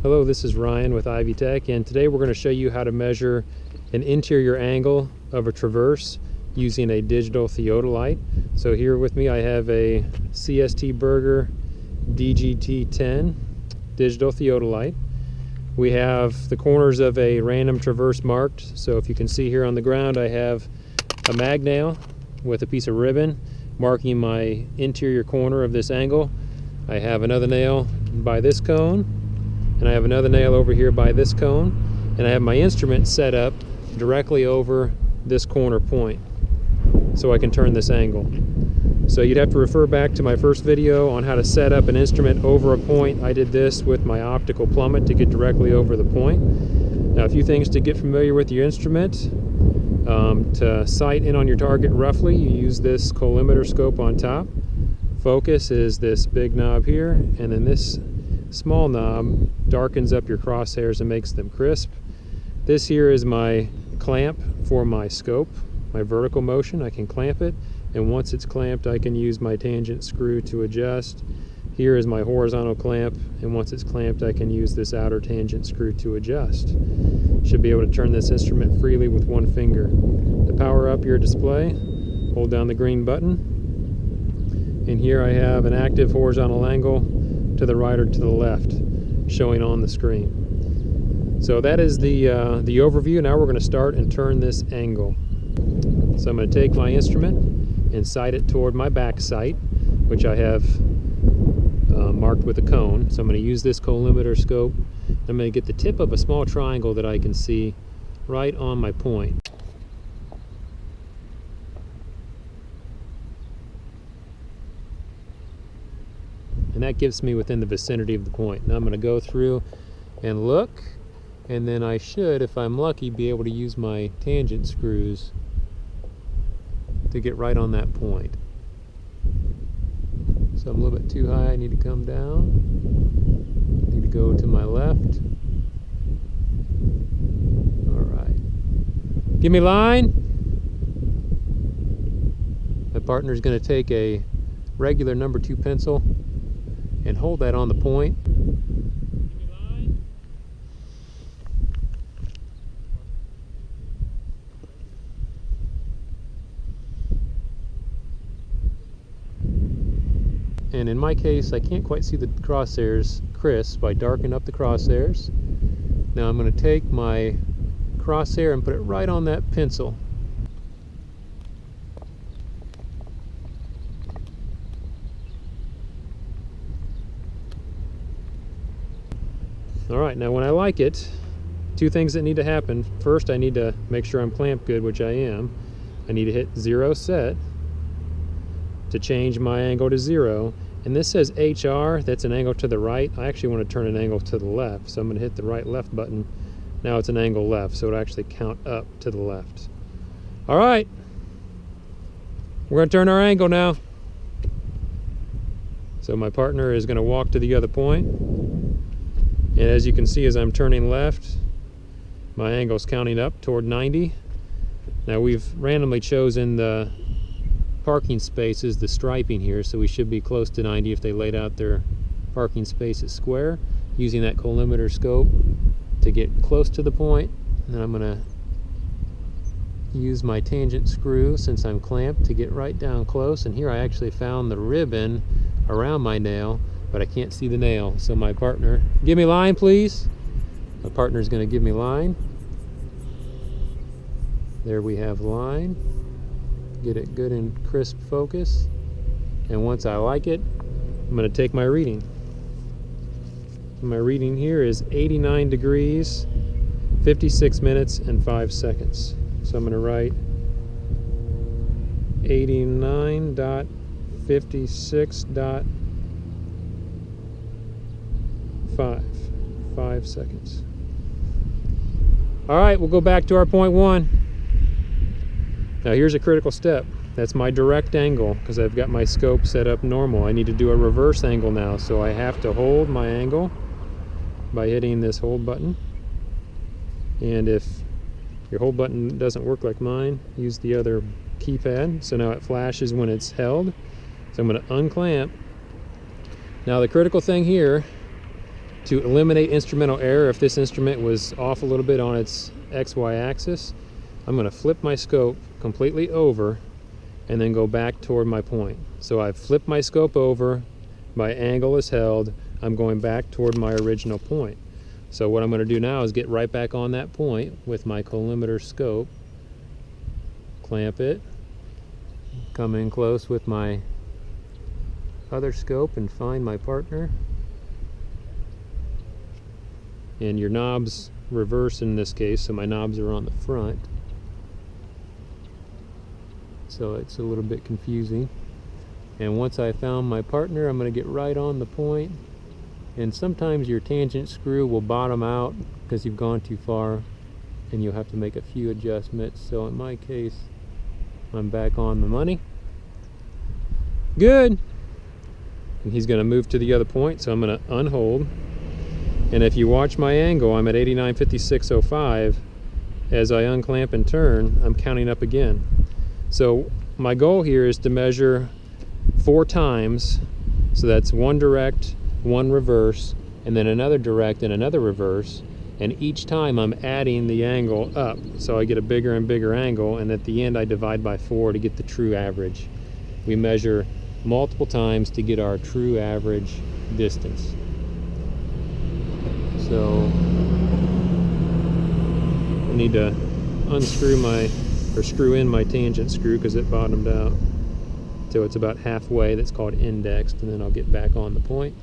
Hello, this is Ryan with Ivy Tech, and today we're going to show you how to measure an interior angle of a traverse using a digital theodolite. So here with me I have a CST Burger DGT10 digital theodolite. We have the corners of a random traverse marked, so if you can see here on the ground I have a mag nail with a piece of ribbon marking my interior corner of this angle. I have another nail by this cone, and I have another nail over here by this cone, and I have my instrument set up directly over this corner point so I can turn this angle. So you'd have to refer back to my first video on how to set up an instrument over a point. I did this with my optical plummet to get directly over the point. Now, a few things to get familiar with your instrument. To sight in on your target roughly, you use this collimator scope on top. Focus is this big knob here, and then this small knob darkens up your crosshairs and makes them crisp. This here is my clamp for my scope, my vertical motion. I can clamp it, and once it's clamped I can use my tangent screw to adjust. Here is my horizontal clamp, and once it's clamped I can use this outer tangent screw to adjust. Should be able to turn this instrument freely with one finger. To power up your display, hold down the green button, and here I have an active horizontal angle to the right or to the left showing on the screen. So that is the overview. Now we're going to start and turn this angle. So I'm going to take my instrument and sight it toward my back sight, which I have marked with a cone. So I'm going to use this collimator scope. I'm going to get the tip of a small triangle that I can see right on my point. And that gives me within the vicinity of the point. Now I'm going to go through and look, and then I should, if I'm lucky, be able to use my tangent screws to get right on that point. So I'm a little bit too high, I need to come down. I need to go to my left. Alright. Give me line. My partner's going to take a regular number 2 pencil and hold that on the point. And in my case, I can't quite see the crosshairs crisp, so I darken up the crosshairs. Now I'm going to take my crosshair and put it right on that pencil. Alright, now when I like it, two things that need to happen. First, I need to make sure I'm clamped good, which I am. I need to hit 0 set to change my angle to 0. And this says HR, that's an angle to the right. I actually want to turn an angle to the left, so I'm going to hit the right left button. Now it's an angle left, so it'll actually count up to the left. Alright, we're going to turn our angle now. So my partner is going to walk to the other point. And as you can see, as I'm turning left, my angle's counting up toward 90. Now we've randomly chosen the parking spaces, the striping here, so we should be close to 90 if they laid out their parking spaces square. Using that collimator scope to get close to the point. And then I'm going to use my tangent screw, since I'm clamped, to get right down close. And here I actually found the ribbon around my nail, but I can't see the nail. So my partner, give me line please. My partner's going to give me line. There we have line. Get it good and crisp focus. And once I like it, I'm going to take my reading. My reading here is 89 degrees, 56 minutes and 5 seconds. So I'm going to write 89.56.5 seconds. All right, we'll go back to our point 1. Now here's a critical step. That's my direct angle, because I've got my scope set up normal. I need to do a reverse angle now, so I have to hold my angle by hitting this hold button. And if your hold button doesn't work like mine, use the other keypad. So now it flashes when it's held. So I'm going to unclamp. Now the critical thing here To eliminate instrumental error, if this instrument was off a little bit on its XY axis, I'm going to flip my scope completely over and then go back toward my point. So I've flipped my scope over, my angle is held, I'm going back toward my original point. So what I'm going to do now is get right back on that point with my collimator scope, clamp it, come in close with my other scope and find my partner. And your knobs reverse in this case, so my knobs are on the front. So it's a little bit confusing. And once I found my partner, I'm going to get right on the point. And sometimes your tangent screw will bottom out because you've gone too far and you'll have to make a few adjustments. So in my case, I'm back on the money. Good! And he's going to move to the other point, so I'm going to unhold. And if you watch my angle, I'm at 89.5605. As I unclamp and turn, I'm counting up again. So my goal here is to measure 4 times. So that's 1 direct, 1 reverse, and then another direct and another reverse. And each time I'm adding the angle up. So I get a bigger and bigger angle, and at the end I divide by 4 to get the true average. We measure multiple times to get our true average distance. So I need to screw in my tangent screw because it bottomed out. So it's about halfway, that's called indexed, and then I'll get back on the point.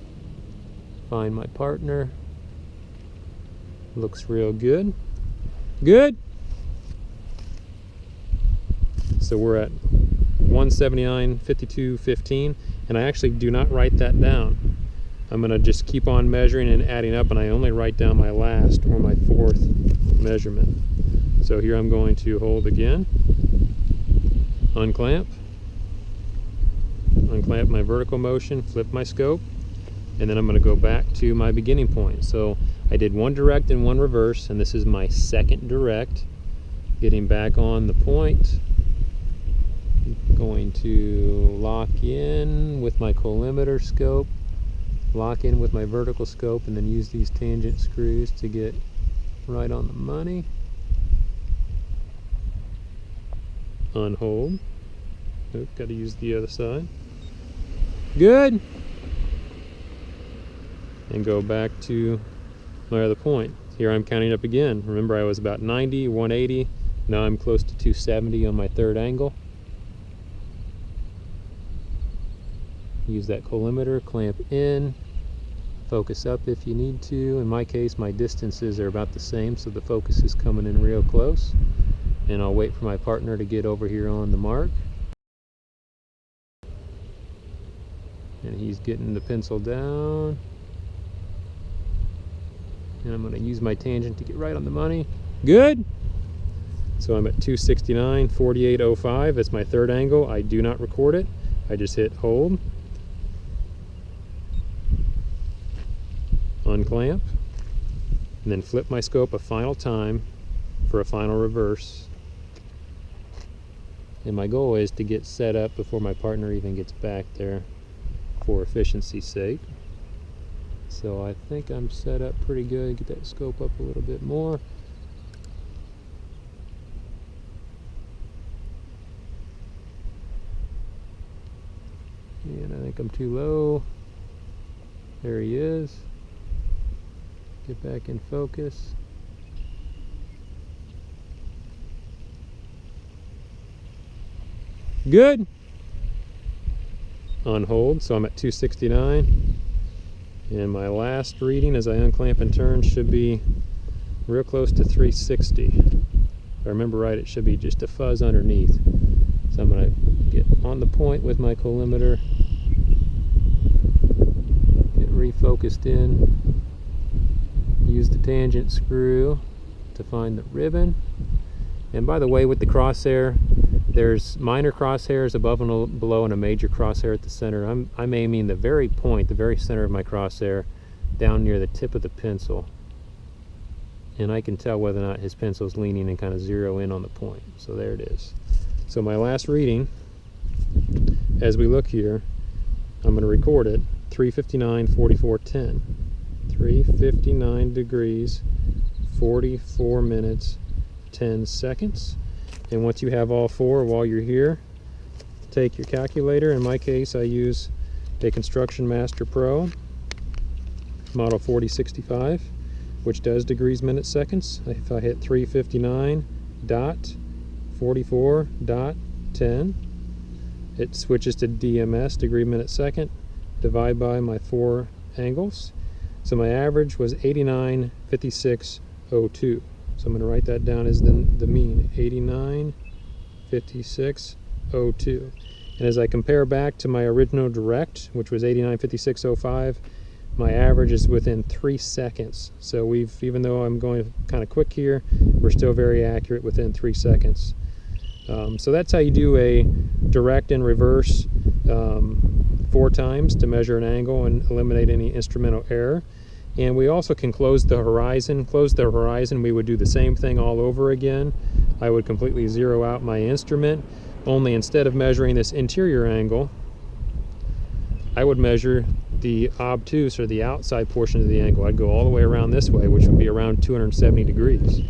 Find my partner. Looks real good. Good! So we're at 179.52.15, and I actually do not write that down. I'm going to just keep on measuring and adding up, and I only write down my last or my 4th measurement. So here I'm going to hold again, unclamp my vertical motion, flip my scope, and then I'm going to go back to my beginning point. So I did 1 direct and 1 reverse, and this is my 2nd direct. Getting back on the point, going to lock in with my collimator scope, lock in with my vertical scope, and then use these tangent screws to get right on the money. Unhold. Oop, got to use the other side. Good! And go back to my other point. Here I'm counting up again. Remember, I was about 90, 180. Now I'm close to 270 on my 3rd angle. Use that collimator, clamp in, focus up if you need to. In my case, my distances are about the same, so the focus is coming in real close. And I'll wait for my partner to get over here on the mark. And he's getting the pencil down. And I'm going to use my tangent to get right on the money. Good! So I'm at 269.4805. That's my 3rd angle. I do not record it. I just hit hold. Unclamp, and then flip my scope a final time for a final reverse. And my goal is to get set up before my partner even gets back there for efficiency's sake. So I think I'm set up pretty good. Get that scope up a little bit more. And I think I'm too low. There he is. Get back in focus. Good! On hold, so I'm at 269. And my last reading as I unclamp and turn should be real close to 360. If I remember right, it should be just a fuzz underneath. So I'm going to get on the point with my collimator, get refocused in, use the tangent screw to find the ribbon. And by the way, with the crosshair, there's minor crosshairs above and below and a major crosshair at the center. I'm aiming the very point, the very center of my crosshair, down near the tip of the pencil. And I can tell whether or not his pencil's leaning and kind of zero in on the point. So there it is. So my last reading, as we look here, I'm going to record it, 3:59:44:10. 359 degrees, 44 minutes, 10 seconds. And once you have all four, while you're here, take your calculator. In my case, I use a Construction Master Pro model 4065, which does degrees, minutes, seconds. If I hit 359.44.10, it switches to DMS, degree, minute, second, divide by my four angles. So my average was 89.5602. So I'm going to write that down as the mean, 89.5602. And as I compare back to my original direct, which was 89.5605, my average is within 3 seconds. So even though I'm going kind of quick here, we're still very accurate within 3 seconds. So that's how you do a direct and reverse 4 times to measure an angle and eliminate any instrumental error. And we also can close the horizon. Close the horizon, we would do the same thing all over again. I would completely zero out my instrument, only instead of measuring this interior angle, I would measure the obtuse, or the outside portion of the angle. I'd go all the way around this way, which would be around 270 degrees.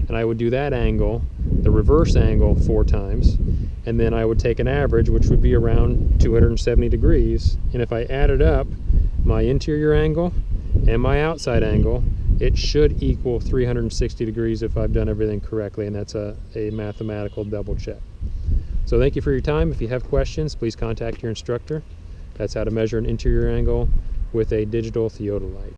And I would do that angle, the reverse angle, 4 times, and then I would take an average, which would be around 270 degrees. And if I added up my interior angle and my outside angle, it should equal 360 degrees if I've done everything correctly, and that's a mathematical double check. So thank you for your time. If you have questions, please contact your instructor. That's how to measure an interior angle with a digital theodolite.